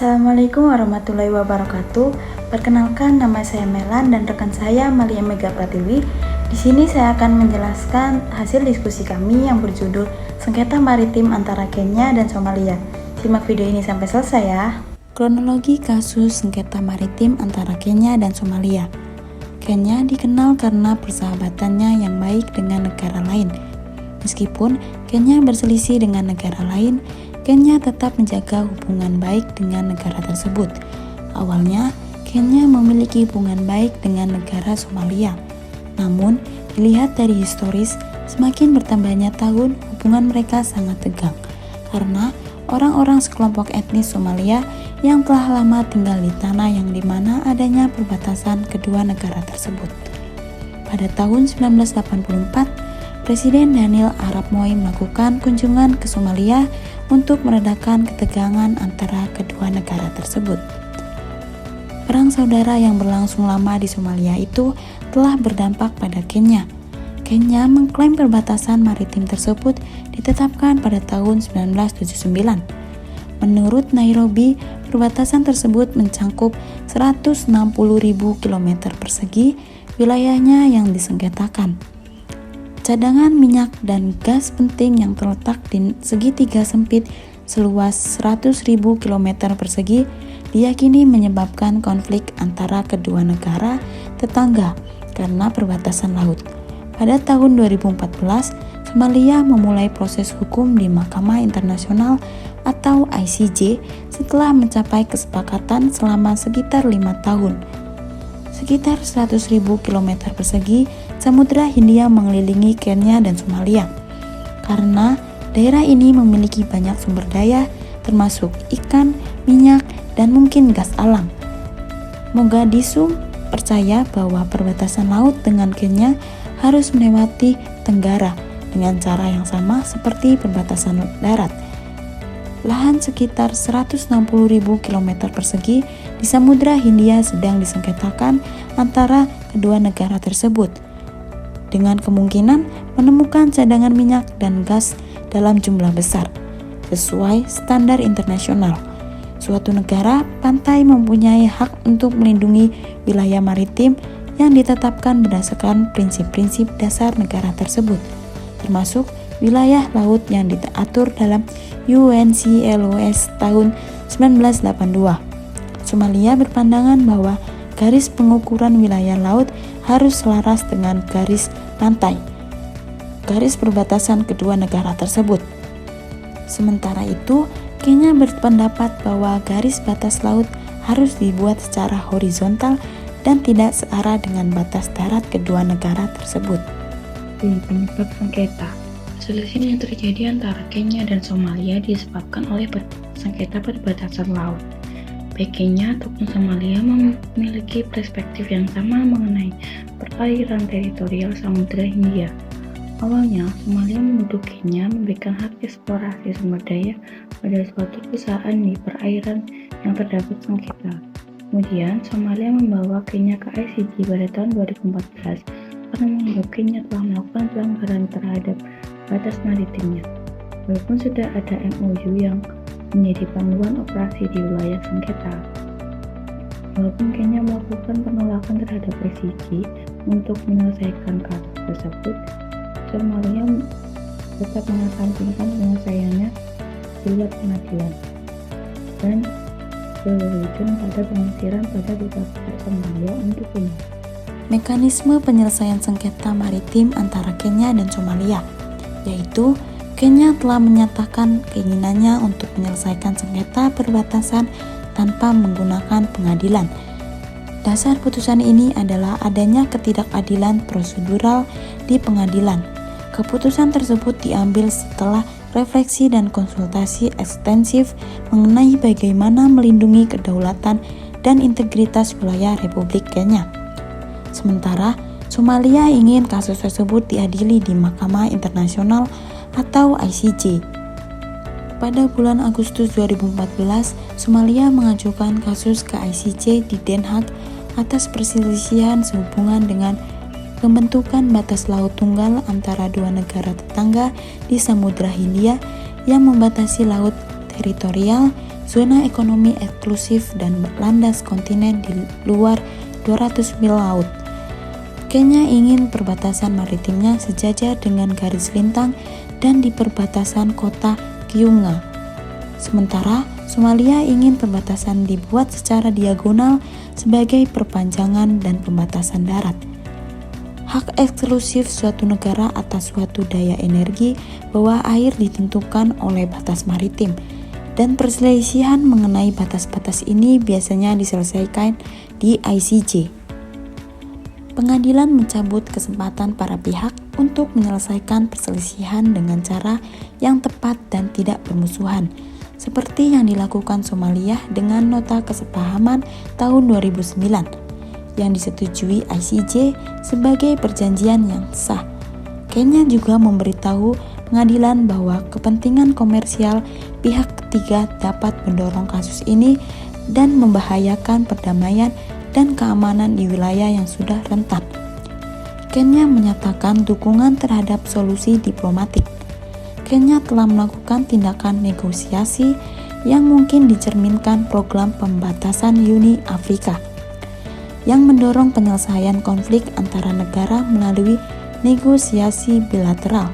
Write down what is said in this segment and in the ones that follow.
Assalamualaikum warahmatullahi wabarakatuh. Perkenalkan, nama saya Melan dan rekan saya Malia Mega Pratiwi. Di sini saya akan menjelaskan hasil diskusi kami yang berjudul Sengketa Maritim antara Kenya dan Somalia. Simak video ini sampai selesai ya. Kronologi kasus sengketa maritim antara Kenya dan Somalia. Kenya dikenal karena persahabatannya yang baik dengan negara lain. Meskipun Kenya berselisih dengan negara lain, Kenya tetap menjaga hubungan baik dengan negara tersebut. Awalnya, Kenya memiliki hubungan baik dengan negara Somalia. Namun, dilihat dari historis, semakin bertambahnya tahun, hubungan mereka sangat tegang. Karena orang-orang sekelompok etnis Somalia yang telah lama tinggal di tanah yang dimana adanya perbatasan kedua negara tersebut. Pada tahun 1984, Presiden Daniel Arap Moi melakukan kunjungan ke Somalia untuk meredakan ketegangan antara kedua negara tersebut. Perang saudara yang berlangsung lama di Somalia itu telah berdampak pada Kenya. Kenya mengklaim perbatasan maritim tersebut ditetapkan pada tahun 1979. Menurut Nairobi, perbatasan tersebut mencakup 160.000 km persegi wilayahnya yang disengketakan. Cadangan minyak dan gas penting yang terletak di segitiga sempit seluas 100.000 km persegi diyakini menyebabkan konflik antara kedua negara tetangga karena perbatasan laut. Pada tahun 2014, Somalia memulai proses hukum di Mahkamah Internasional atau ICJ setelah mencapai kesepakatan selama sekitar 5 tahun. Sekitar 100.000 km persegi Samudra Hindia mengelilingi Kenya dan Somalia. Karena daerah ini memiliki banyak sumber daya termasuk ikan, minyak, dan mungkin gas alam. Mogadishu percaya bahwa perbatasan laut dengan Kenya harus melewati Tenggara dengan cara yang sama seperti perbatasan darat. Lahan sekitar 160.000 km persegi di Samudra Hindia sedang disengketakan antara kedua negara tersebut, dengan kemungkinan menemukan cadangan minyak dan gas dalam jumlah besar, sesuai standar internasional. Suatu negara pantai mempunyai hak untuk melindungi wilayah maritim yang ditetapkan berdasarkan prinsip-prinsip dasar negara tersebut, termasuk wilayah laut yang diatur dalam UNCLOS tahun 1982. Somalia berpandangan bahwa garis pengukuran wilayah laut harus selaras dengan garis pantai, garis perbatasan kedua negara tersebut. Sementara itu, Kenya berpendapat bahwa garis batas laut harus dibuat secara horizontal dan tidak searah dengan batas darat kedua negara tersebut. Penyebab sengketa. Perselisihan yang terjadi antara Kenya dan Somalia disebabkan oleh sengketa perbatasan laut. Baik Kenya ataupun Somalia memiliki perspektif yang sama mengenai perairan teritorial Samudra Hindia. Awalnya, Somalia menuduh Kenya memberikan hak eksplorasi sumber daya pada suatu perusahaan di perairan yang terdapat sengketa. Kemudian, Somalia membawa Kenya ke ICJ pada tahun 2014 karena menganggap Kenya telah melakukan pelanggaran terhadap batas maritimnya. Walaupun sudah ada MOU yang menjadi panduan operasi di wilayah sengketa. Walaupun Kenya melakukan penolakan terhadap ICJ untuk menyelesaikan kasus tersebut, Somalia tetap mengesampingkan penyelesaiannya di luar pengadilan dan berujung pada pengusiran pada duta besar Somalia untuk Kenya. Mekanisme penyelesaian sengketa maritim antara Kenya dan Somalia, yaitu Kenya telah menyatakan keinginannya untuk menyelesaikan sengketa perbatasan tanpa menggunakan pengadilan. Dasar putusan ini adalah adanya ketidakadilan prosedural di pengadilan. Keputusan tersebut diambil setelah refleksi dan konsultasi ekstensif mengenai bagaimana melindungi kedaulatan dan integritas wilayah Republik Kenya. Sementara, Somalia ingin kasus tersebut diadili di Mahkamah Internasional atau ICJ. Pada bulan Agustus 2014, Somalia mengajukan kasus ke ICJ di Den Haag atas perselisihan sehubungan dengan pembentukan batas laut tunggal antara dua negara tetangga di Samudra Hindia yang membatasi laut teritorial zona ekonomi eksklusif dan landas kontinen di luar 200 mil laut. Kenya ingin perbatasan maritimnya sejajar dengan garis lintang dan di perbatasan kota Kiunga. Sementara Somalia ingin perbatasan dibuat secara diagonal sebagai perpanjangan dan pembatasan darat. Hak eksklusif suatu negara atas suatu daya energi bawah air ditentukan oleh batas maritim, dan perselisihan mengenai batas-batas ini biasanya diselesaikan di ICJ. Pengadilan mencabut kesempatan para pihak untuk menyelesaikan perselisihan dengan cara yang tepat dan tidak bermusuhan, seperti yang dilakukan Somalia dengan nota kesepahaman tahun 2009 yang disetujui ICJ sebagai perjanjian yang sah. Kenya juga memberitahu pengadilan bahwa kepentingan komersial pihak ketiga dapat mendorong kasus ini dan membahayakan perdamaian dan keamanan di wilayah yang sudah rentan. Kenya menyatakan dukungan terhadap solusi diplomatik. Kenya telah melakukan tindakan negosiasi yang mungkin dicerminkan program pembatasan Uni Afrika yang mendorong penyelesaian konflik antara negara melalui negosiasi bilateral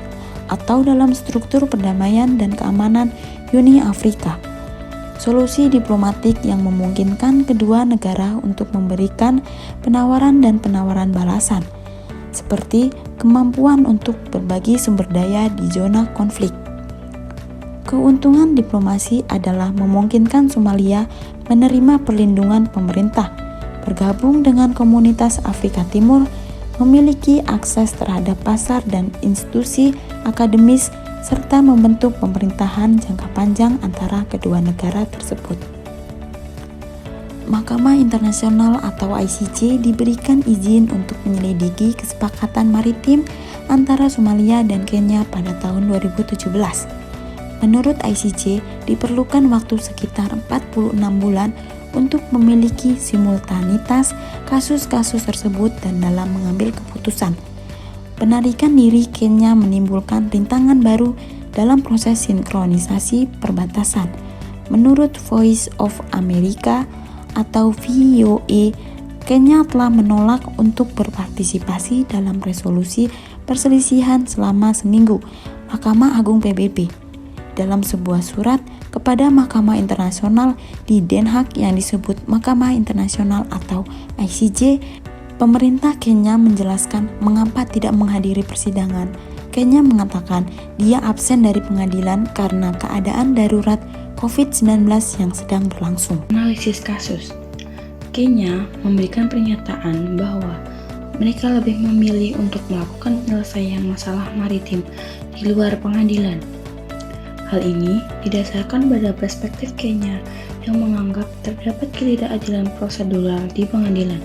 atau dalam struktur perdamaian dan keamanan Uni Afrika. Solusi diplomatik yang memungkinkan kedua negara untuk memberikan penawaran dan penawaran balasan, seperti kemampuan untuk berbagi sumber daya di zona konflik. Keuntungan diplomasi adalah memungkinkan Somalia menerima perlindungan pemerintah, bergabung dengan komunitas Afrika Timur, memiliki akses terhadap pasar dan institusi akademis, serta membentuk pemerintahan jangka panjang antara kedua negara tersebut. Mahkamah Internasional atau ICJ diberikan izin untuk menyelidiki kesepakatan maritim antara Somalia dan Kenya pada tahun 2017. Menurut ICJ, diperlukan waktu sekitar 46 bulan untuk memiliki simultanitas kasus-kasus tersebut dan dalam mengambil keputusan. Penarikan diri Kenya menimbulkan rintangan baru dalam proses sinkronisasi perbatasan. Menurut Voice of America atau VOA, Kenya telah menolak untuk berpartisipasi dalam resolusi perselisihan selama seminggu Mahkamah Agung PBB. Dalam sebuah surat kepada Mahkamah Internasional di Den Haag yang disebut Mahkamah Internasional atau ICJ, pemerintah Kenya menjelaskan mengapa tidak menghadiri persidangan. Kenya mengatakan dia absen dari pengadilan karena keadaan darurat COVID-19 yang sedang berlangsung. Analisis kasus. Kenya memberikan pernyataan bahwa mereka lebih memilih untuk melakukan penyelesaian masalah maritim di luar pengadilan. Hal ini didasarkan pada perspektif Kenya yang menganggap terdapat ketidakadilan prosedural di pengadilan.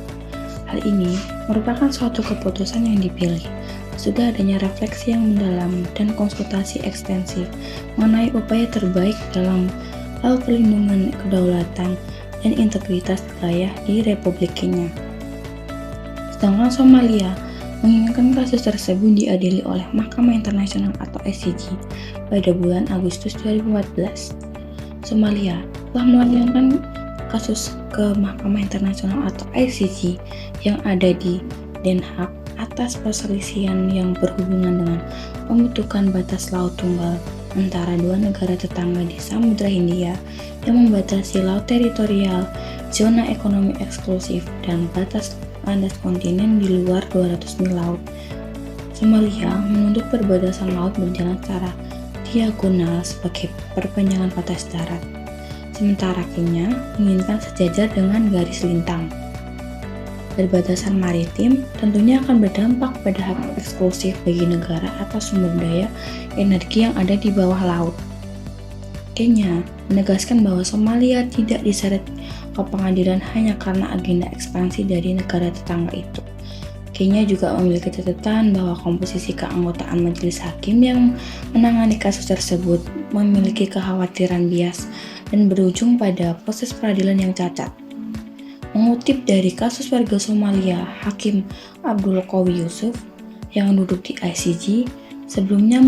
Hal ini merupakan suatu keputusan yang dipilih sudah adanya refleksi yang mendalam dan konsultasi ekstensif mengenai upaya terbaik dalam hal perlindungan kedaulatan dan integritas wilayah di Republik Kenya. Sedangkan Somalia menginginkan kasus tersebut diadili oleh Mahkamah Internasional atau ICJ pada bulan Agustus 2014. Somalia telah melaporkan kasus ke Mahkamah Internasional atau ICJ yang ada di Den Haag atas perselisihan yang berhubungan dengan pembentukan batas laut tunggal antara dua negara tetangga di Samudra Hindia yang membatasi laut teritorial, zona ekonomi eksklusif, dan batas landas kontinen di luar 200 mil laut. Somalia menuntut perbatasan laut berjalan secara diagonal sebagai perpanjangan batas darat, sementara Kenya menginginkan sejajar dengan garis lintang. Perbatasan maritim tentunya akan berdampak pada hak eksklusif bagi negara atas sumber daya energi yang ada di bawah laut. Kenya menegaskan bahwa Somalia tidak diseret ke pengadilan hanya karena agenda ekspansi dari negara tetangga itu. Kenya juga memiliki catatan bahwa komposisi keanggotaan majelis hakim yang menangani kasus tersebut memiliki kekhawatiran bias dan berujung pada proses peradilan yang cacat. Mengutip dari kasus warga Somalia, Hakim Abdul Qawi Yusuf yang duduk di ICJ sebelumnya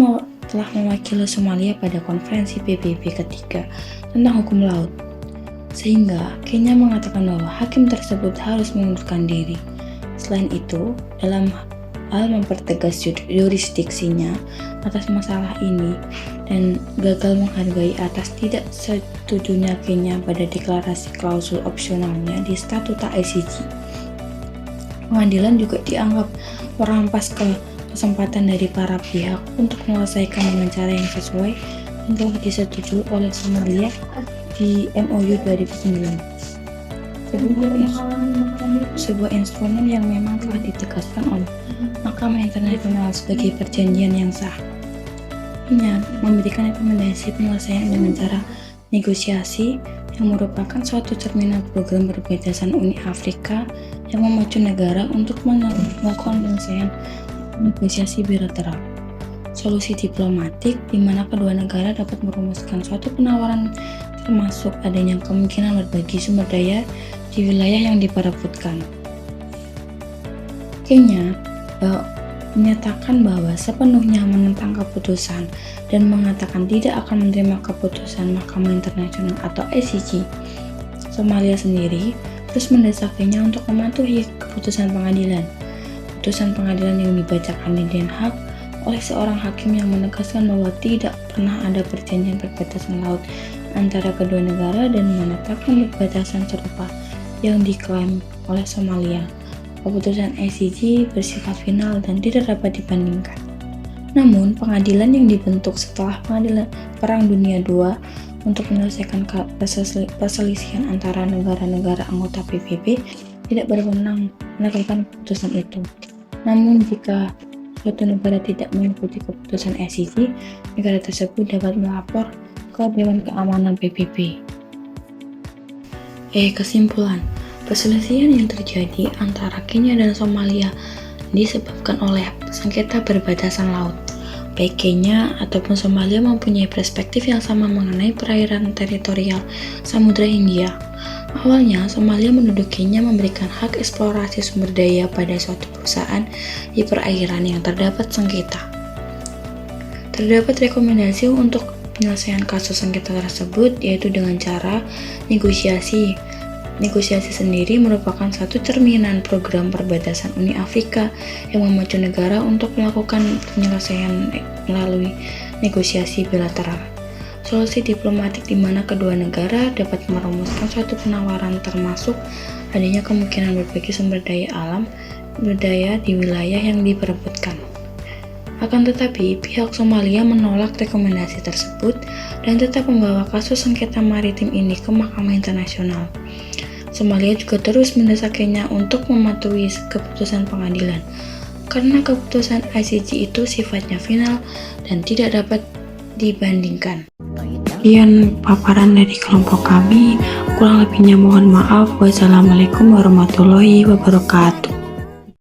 telah mewakili Somalia pada konferensi PBB ketiga tentang hukum laut. sehingga Kenya mengatakan bahwa hakim tersebut harus mengundurkan diri. Selain itu, dalam hal mempertegas jurisdiksinya atas masalah ini dan gagal menghargai atas tidak setujunya Kenya pada deklarasi klausul opsionalnya di Statuta ICJ. Pengadilan juga dianggap merampas kesempatan dari para pihak untuk menyelesaikan dengan cara yang sesuai dan telah disetujui oleh Somalia di MOU 2009. Sebuah instrumen yang memang telah ditegaskan oleh Mahkamah Internasional sebagai perjanjian yang sah. Kenya memberikan rekomendasi penyelesaian dengan cara negosiasi yang merupakan suatu cerminan program perbatasan Uni Afrika yang memacu negara untuk melakukan penyelesaian negosiasi bilateral. Solusi diplomatik di mana kedua negara dapat merumuskan suatu penawaran termasuk adanya kemungkinan berbagi sumber daya di wilayah yang diperebutkan. Kenya menyatakan bahwa sepenuhnya menentang keputusan dan mengatakan tidak akan menerima keputusan Mahkamah Internasional atau ICJ. Somalia sendiri terus mendesak Kenya untuk mematuhi keputusan pengadilan. Keputusan pengadilan yang dibacakan di Den Haag oleh seorang hakim yang menegaskan bahwa tidak pernah ada perjanjian perbatasan laut antara kedua negara dan menetapkan perbatasan serupa yang diklaim oleh Somalia. Keputusan ICJ bersifat final dan tidak dapat dibandingkan. Namun, pengadilan yang dibentuk setelah Pengadilan Perang Dunia II untuk menyelesaikan perselisihan antara negara-negara anggota PBB tidak berwenang menerapkan keputusan itu. Namun, jika suatu negara tidak mengikuti keputusan ICJ, negara tersebut dapat melapor ke Dewan Keamanan PBB. Kesimpulan, perselisihan yang terjadi antara Kenya dan Somalia disebabkan oleh sengketa perbatasan laut. Baik Kenya ataupun Somalia mempunyai perspektif yang sama mengenai perairan teritorial Samudra Hindia. Awalnya, Somalia menuduh Kenya memberikan hak eksplorasi sumber daya pada suatu perusahaan di perairan yang terdapat sengketa. Terdapat rekomendasi untuk penyelesaian kasus sengketa tersebut yaitu dengan cara negosiasi. Negosiasi sendiri merupakan satu cerminan program perbatasan Uni Afrika yang memacu negara untuk melakukan penyelesaian melalui negosiasi bilateral. Solusi diplomatik di mana kedua negara dapat merumuskan suatu penawaran termasuk adanya kemungkinan berbagi sumber daya alam berdaya di wilayah yang diperebutkan. Akan tetapi, pihak Somalia menolak rekomendasi tersebut dan tetap membawa kasus sengketa maritim ini ke Mahkamah Internasional. Somalia juga terus mendesak Kenya untuk mematuhi keputusan pengadilan, karena keputusan ICJ itu sifatnya final dan tidak dapat dibandingkan. Sekian paparan dari kelompok kami, kurang lebihnya mohon maaf. Wassalamualaikum warahmatullahi wabarakatuh.